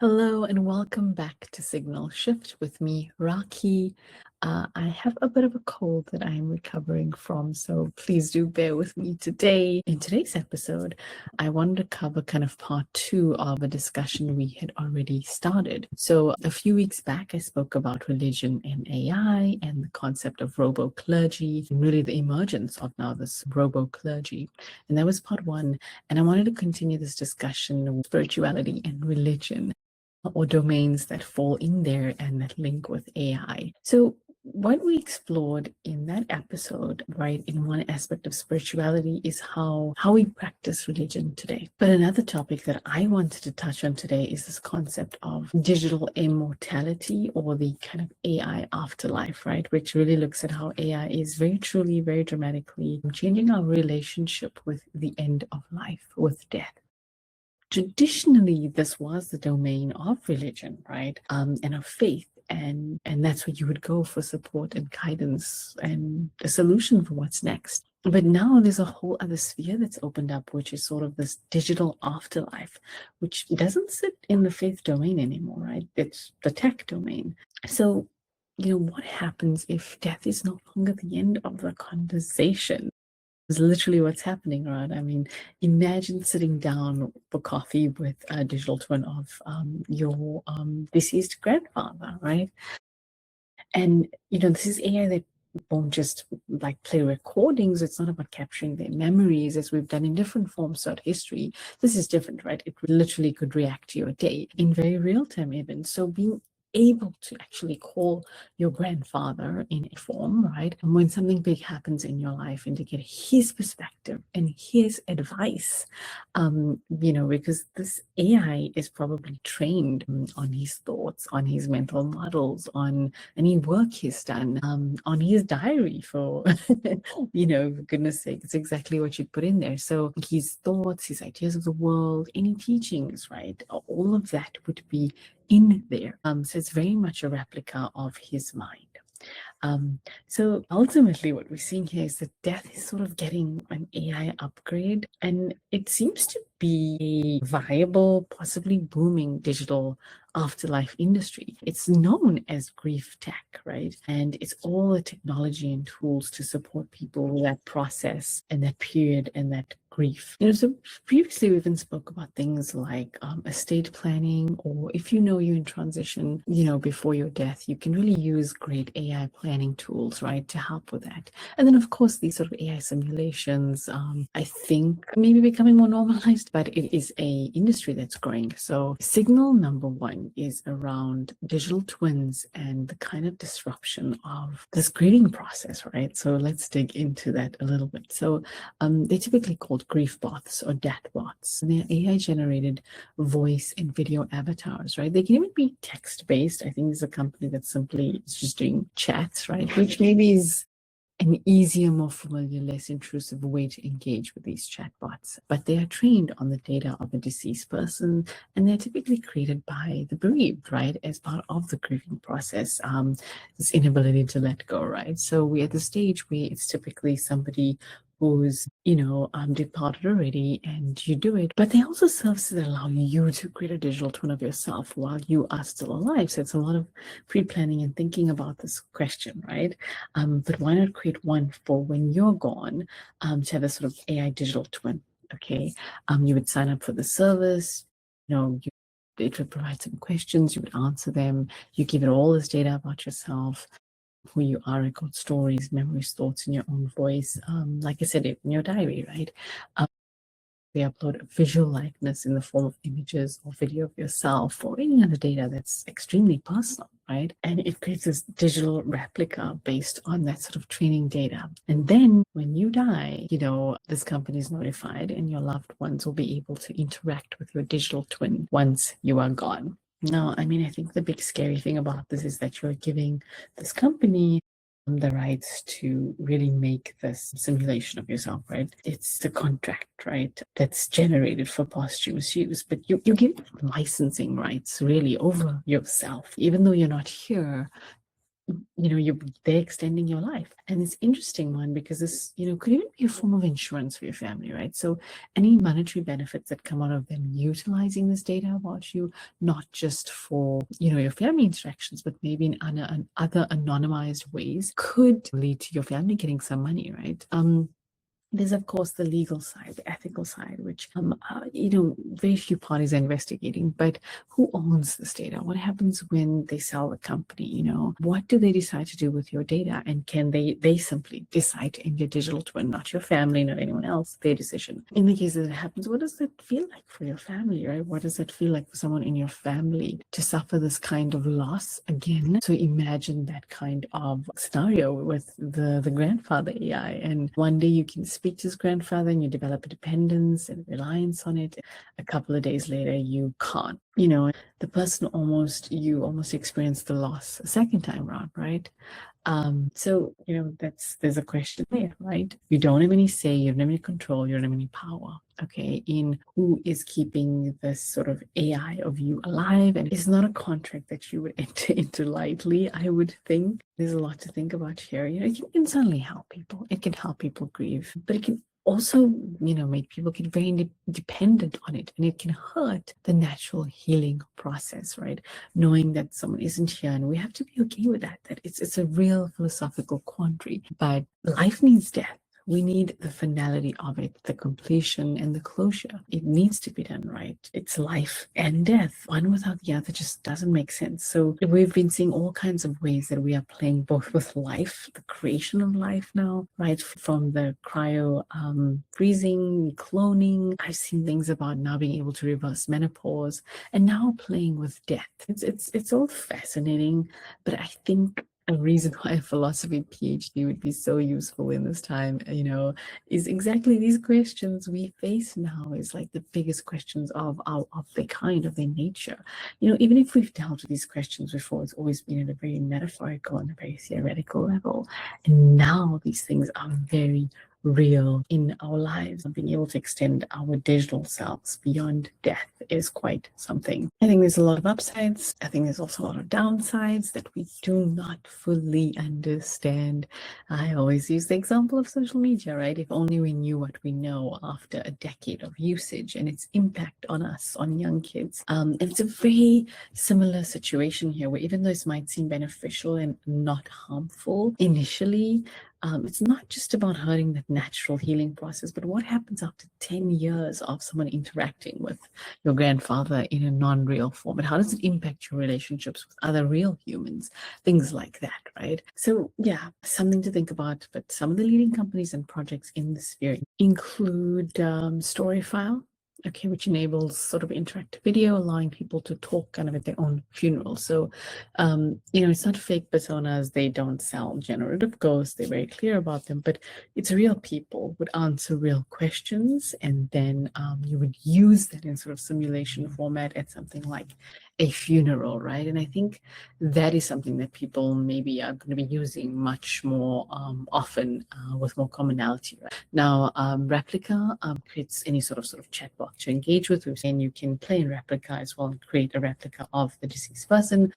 Hello and welcome back to Signal Shift with me, Rocky. I have a bit of a cold that I'm recovering from, so please do bear with me today. In today's episode, I wanted to cover kind of part two of a discussion we had already started. So a few weeks back, I spoke about religion and AI and the concept of robo-clergy, and really the emergence of now this robo-clergy. And that was part one. And I wanted to continue this discussion with spirituality and religion, or domains that fall in there and that link with AI. So what we explored in that episode, right, in one aspect of spirituality is how we practice religion today. But another topic that I wanted to touch on today is this concept of digital immortality, or the kind of AI afterlife, right, which really looks at how AI is very truly, very dramatically changing our relationship with the end of life, with death. Traditionally, this was the domain of religion, right? And of faith. And that's where you would go for support and guidance and a solution for what's next. But now there's a whole other sphere that's opened up, which is sort of this digital afterlife, which doesn't sit in the faith domain anymore, right? It's the tech domain. So, what happens if death is no longer the end of the conversation? Is literally what's happening, right? I mean, imagine sitting down for coffee with a digital twin of your deceased grandfather, right? And this is AI that won't just like play recordings. It's not about capturing their memories as we've done in different forms throughout history. This is different, right? It literally could react to your day in very real time even. So being able to actually call your grandfather in a form, right? And when something big happens in your life, and to get his perspective and his advice, because this AI is probably trained on his thoughts, on his mental models, on any work he's done, on his diary for, for goodness sake, it's exactly what you'd put in there. So his thoughts, his ideas of the world, any teachings, right? All of that would be in there. So it's very much a replica of his mind. So ultimately what we're seeing here is that death is sort of getting an AI upgrade, and it seems to be a viable, possibly booming digital afterlife industry. It's known as grief tech, right? And it's all the technology and tools to support people with that process and that period and that grief. So previously we even spoke about things like estate planning, or if you're in transition, before your death, you can really use great AI planning tools, right, to help with that. And then of course these sort of AI simulations, I think maybe becoming more normalized, but it is a industry that's growing. So signal number one is around digital twins and the kind of disruption of this grieving process, right? So let's dig into that a little bit. So they're typically called grief bots or death bots. And they're AI generated voice and video avatars, right? They can even be text based. I think there's a company that simply is just doing chats, right? Which maybe is an easier, more familiar, less intrusive way to engage with these chatbots. But they are trained on the data of a deceased person, and they're typically created by the bereaved, right, as part of the grieving process, this inability to let go, right? So we're at the stage where it's typically somebody who's, departed already, and you do it. But they also services that allow you to create a digital twin of yourself while you are still alive. So it's a lot of pre-planning and thinking about this question, right? But why not create one for when you're gone, to have a sort of AI digital twin, okay? You would sign up for the service, it would provide some questions, you would answer them, you give it all this data about yourself, who you are, record stories, memories, thoughts in your own voice. Like I said, in your diary, right? They upload a visual likeness in the form of images or video of yourself or any other data that's extremely personal, right? And it creates this digital replica based on that sort of training data. And then when you die, this company is notified, and your loved ones will be able to interact with your digital twin once you are gone. Now, I mean, I think the big scary thing about this is that you're giving this company the rights to really make this simulation of yourself, right? It's the contract, right, that's generated for posthumous use, but you give licensing rights really over yourself. Even though you're not here, they're extending your life. And it's interesting one because this, could even be a form of insurance for your family, right? So any monetary benefits that come out of them utilizing this data about you, not just for, your family interactions, but maybe in other anonymized ways, could lead to your family getting some money, right? There's, of course, the legal side, the ethical side, which, very few parties are investigating. But who owns this data? What happens when they sell the company? What do they decide to do with your data? And can they simply decide to end your digital twin, not your family, not anyone else, their decision? In the case that it happens, what does it feel like for your family, right? What does it feel like for someone in your family to suffer this kind of loss again? So imagine that kind of scenario with the grandfather AI, and one day you can speak to his grandfather and you develop a dependence and reliance on it. A couple of days later, you can't. The person you almost experience the loss a second time around, right? So there's a question there, right? You don't have any say, you don't have any control, you don't have any power, okay, in who is keeping this sort of AI of you alive. And it's not a contract that you would enter into lightly, I would think. There's a lot to think about here. It can certainly help people. It can help people grieve, but it can also, make people get very dependent on it, and it can hurt the natural healing process, right? Knowing that someone isn't here, and we have to be okay with that it's a real philosophical quandary. But life needs death. We need the finality of it, the completion and the closure. It needs to be done right. It's life and death. One without the other just doesn't make sense. So we've been seeing all kinds of ways that we are playing both with life, the creation of life now, right? From the cryo freezing, cloning. I've seen things about now being able to reverse menopause, and now playing with death. It's all fascinating, but I think a reason why a philosophy PhD would be so useful in this time, is exactly these questions we face now is like the biggest questions of their kind, of their nature. Even if we've dealt with these questions before, it's always been at a very metaphorical and a very theoretical level. And now these things are very real in our lives. And being able to extend our digital selves beyond death is quite something. I think there's a lot of upsides. I think there's also a lot of downsides that we do not fully understand. I always use the example of social media, right? If only we knew what we know after a decade of usage and its impact on us, on young kids. And it's a very similar situation here, where even though this might seem beneficial and not harmful initially, it's not just about hurting that natural healing process, but what happens after 10 years of someone interacting with your grandfather in a non-real form, and how does it impact your relationships with other real humans, things like that, right? So yeah, something to think about. But some of the leading companies and projects in this sphere include StoryFile, okay, which enables sort of interactive video, allowing people to talk kind of at their own funeral. So, it's not fake personas. They don't sell generative ghosts. They're very clear about them, but it's real people would answer real questions, and then you would use that in sort of simulation format at something like a funeral, right? And I think that is something that people maybe are going to be using much more often with more commonality. Right? Now, Replica creates any sort of chatbot to engage with, and you can play in Replica as well and create a replica of the deceased person.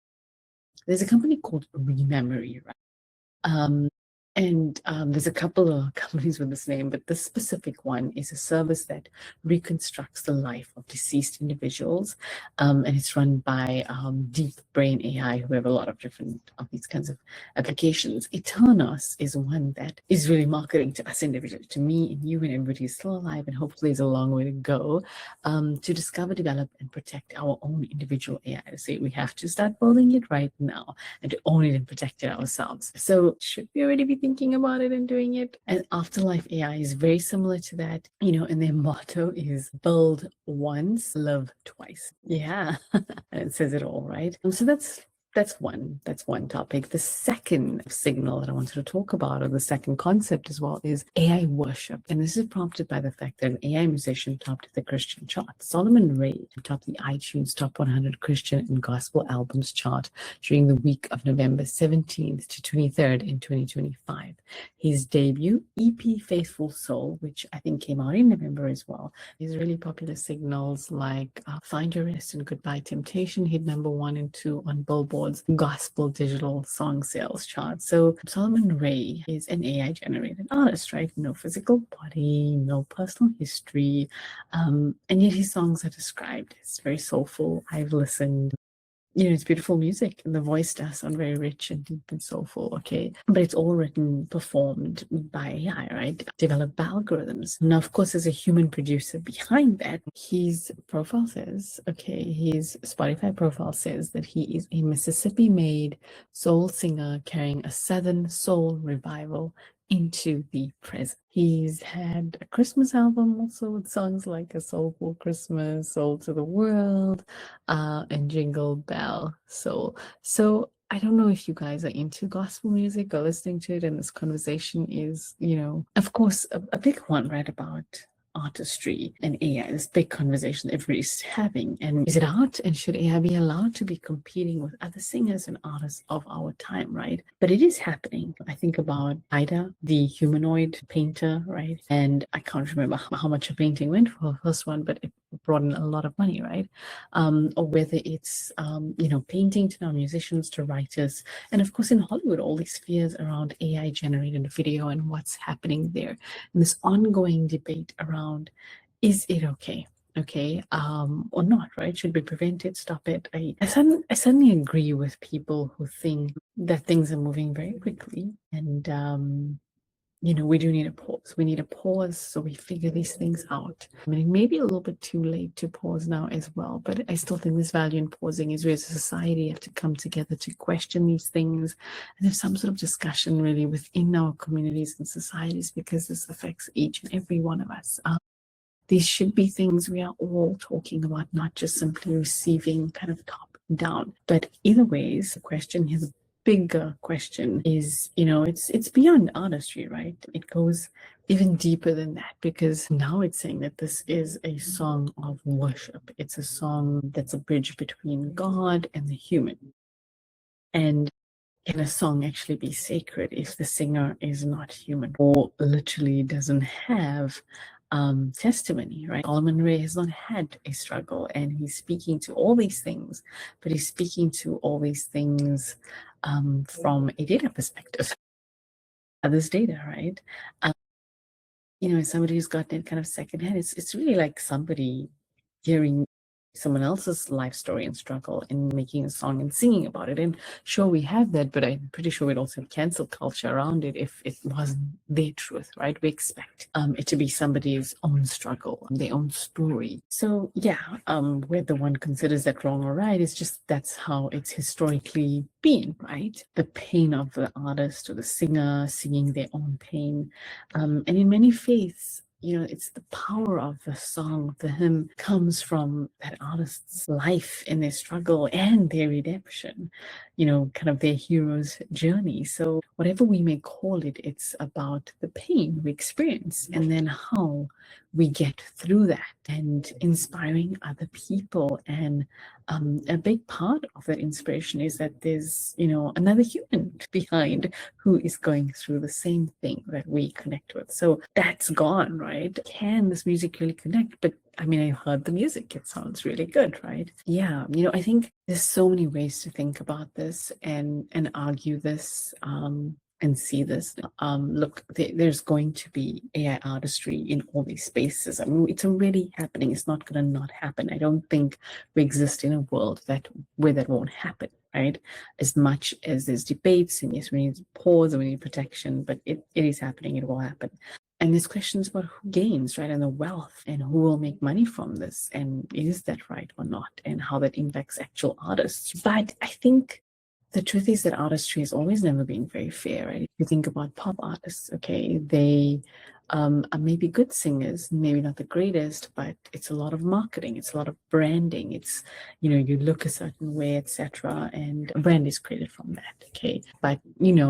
There's a company called Rememory, right? And there's a couple of companies with this name, but this specific one is a service that reconstructs the life of deceased individuals. And it's run by DeepBrain AI, who have a lot of different of these kinds of applications. Eternos is one that is really marketing to us individually, to me and you and everybody who's still alive, and hopefully is a long way to go, to discover, develop, and protect our own individual AI. To say we have to start building it right now and to own it and protect it ourselves. So should we already be thinking about it and doing it? And Afterlife AI is very similar to that, and their motto is build once, live twice. Yeah, and it says it all, right? So that's one topic. The second signal that I wanted to talk about, or the second concept as well, is AI worship. And this is prompted by the fact that an AI musician topped the Christian chart. Solomon Ray topped the iTunes Top 100 Christian and Gospel Albums chart during the week of November 17th to 23rd in 2025. His debut EP, Faithful Soul, which I think came out in November as well, these really popular signals like Find Your Rest and Goodbye Temptation hit number 1 and 2 on Billboard Billboard's gospel digital song sales chart. So Solomon Ray is an AI generated artist, right? No physical body, no personal history, and yet his songs are described as very soulful. I've listened. It's beautiful music, and the voice does sound very rich and deep and soulful, okay? But it's all written, performed by AI, right? Developed by algorithms. Now, of course, there's a human producer behind that. His profile says, his Spotify profile says that he is a Mississippi-made soul singer carrying a Southern soul revival into the present. He's had a Christmas album also with songs like A Soulful Christmas, Soul to the World, and Jingle Bell Soul. So I don't know if you guys are into gospel music or listening to it, and this conversation is, of course, a big one, right, about artistry and AI, this big conversation everybody's having. And is it art? And should AI be allowed to be competing with other singers and artists of our time, right? But it is happening. I think about Ida, the humanoid painter, right? And I can't remember how much a painting went for the first one, but it brought in a lot of money, right? Or whether it's, painting to now musicians, to writers. And of course, in Hollywood, all these fears around AI generated video and what's happening there. And this ongoing debate around, is it okay or not, right? Should we prevent it, stop it? I suddenly agree with people who think that things are moving very quickly, and we do need a pause. We need a pause so we figure these things out. I mean, it may be a little bit too late to pause now as well, but I still think this value in pausing is we as a society have to come together to question these things and have some sort of discussion really within our communities and societies, because this affects each and every one of us. These should be things we are all talking about, not just simply receiving kind of top down. But either ways, the question here, the bigger question is, it's beyond artistry, right? It goes even deeper than that, because now it's saying that this is a song of worship. It's a song that's a bridge between God and the human. And can a song actually be sacred if the singer is not human or literally doesn't have testimony, right? Solomon Ray has not had a struggle, and he's speaking to all these things, but he's speaking to all these things from a data perspective. Others' data, right? As somebody who's gotten it kind of secondhand, it's really like somebody hearing someone else's life story and struggle and making a song and singing about it. And sure, we have that, but I'm pretty sure we'd also have cancel culture around it if it wasn't their truth, right? We expect it to be somebody's own struggle, their own story. So yeah, whether one considers that wrong or right, it's just that's how it's historically been, right? The pain of the artist or the singer singing their own pain. And in many faiths, it's the power of the song, the hymn, comes from that artist's life and their struggle and their redemption, kind of their hero's journey. So whatever we may call it, it's about the pain we experience and then how we get through that, and inspiring other people. And a big part of that inspiration is that there's, another human behind who is going through the same thing that we connect with. So that's gone, right? Can this music really connect? But I mean, I heard the music. It sounds really good, right? Yeah, I think there's so many ways to think about this and argue this. And see this. Look, there's going to be AI artistry in all these spaces. I mean, it's already happening. It's not going to not happen. I don't think we exist in a world where that won't happen, right? As much as there's debates, and yes, we need pause and we need protection, but it is happening. It will happen. And there's questions about who gains, right? And the wealth, and who will make money from this, and is that right or not, and how that impacts actual artists. But I think the truth is that artistry has always never been very fair, right? If you think about pop artists, they are maybe good singers, maybe not the greatest, but it's a lot of marketing, it's a lot of branding. It's, you look a certain way, etc., and a brand is created from that, okay? But,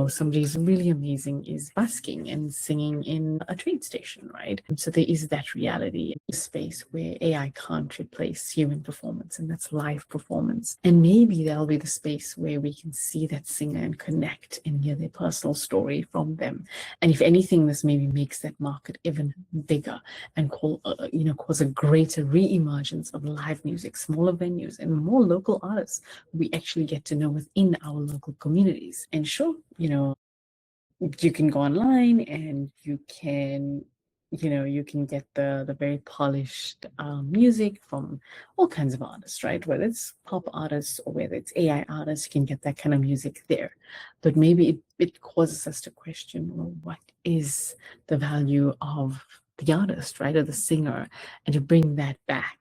somebody's really amazing is busking and singing in a train station, right? And so there is that reality, a space where AI can't replace human performance, and that's live performance. And maybe that'll be the space where we can see that singer and connect and hear their personal story from them. And if anything, this maybe makes that market even bigger and cause a greater re-emergence of live music, smaller venues, and more local artists we actually get to know within our local communities. And sure, you can go online and you can get the very polished music from all kinds of artists, right? Whether it's pop artists or whether it's AI artists, you can get that kind of music there. But maybe it causes us to question, well, what is the value of the artist, right, or the singer, and to bring that back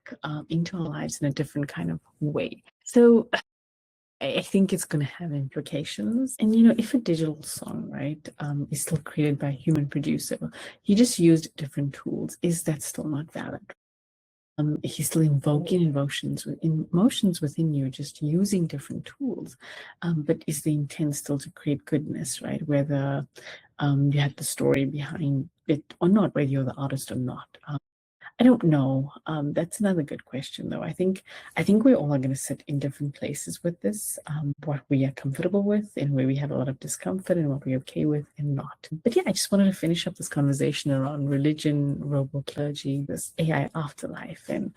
into our lives in a different kind of way. So I think it's going to have implications. And if a digital song, right, is still created by a human producer, he just used different tools, is that still not valid? He's still invoking emotions within you, just using different tools. But is the intent still to create goodness, right? Whether you had the story behind it or not, whether you're the artist or not. I don't know. That's another good question, though. I think we all are going to sit in different places with this. What we are comfortable with, and where we have a lot of discomfort, and what we're okay with, and not. But yeah, I just wanted to finish up this conversation around religion, robo-clergy, this AI afterlife, and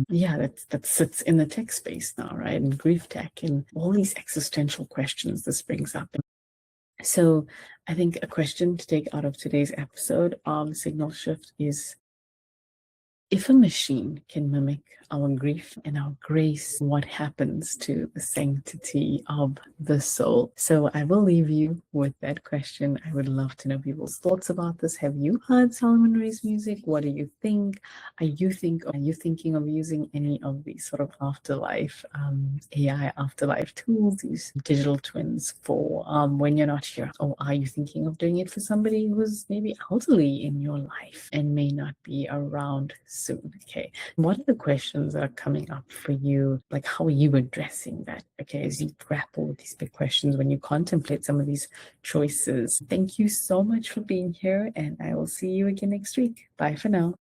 yeah, that sits in the tech space now, right? And grief tech, and all these existential questions this brings up. So I think a question to take out of today's episode of Signal Shift is, if a machine can mimic our grief and our grace, what happens to the sanctity of the soul? So I will leave you with that question. I would love to know people's thoughts about this. Have you heard Solomon Ray's music? What do you think? Are you thinking of using any of these sort of afterlife, AI afterlife tools, these digital twins for when you're not here? Or are you thinking of doing it for somebody who's maybe elderly in your life and may not be around soon? Okay. What are the questions that are coming up for you? Like, how are you addressing that? Okay, as you grapple with these big questions, when you contemplate some of these choices. Thank you so much for being here, and I will see you again next week. Bye for now.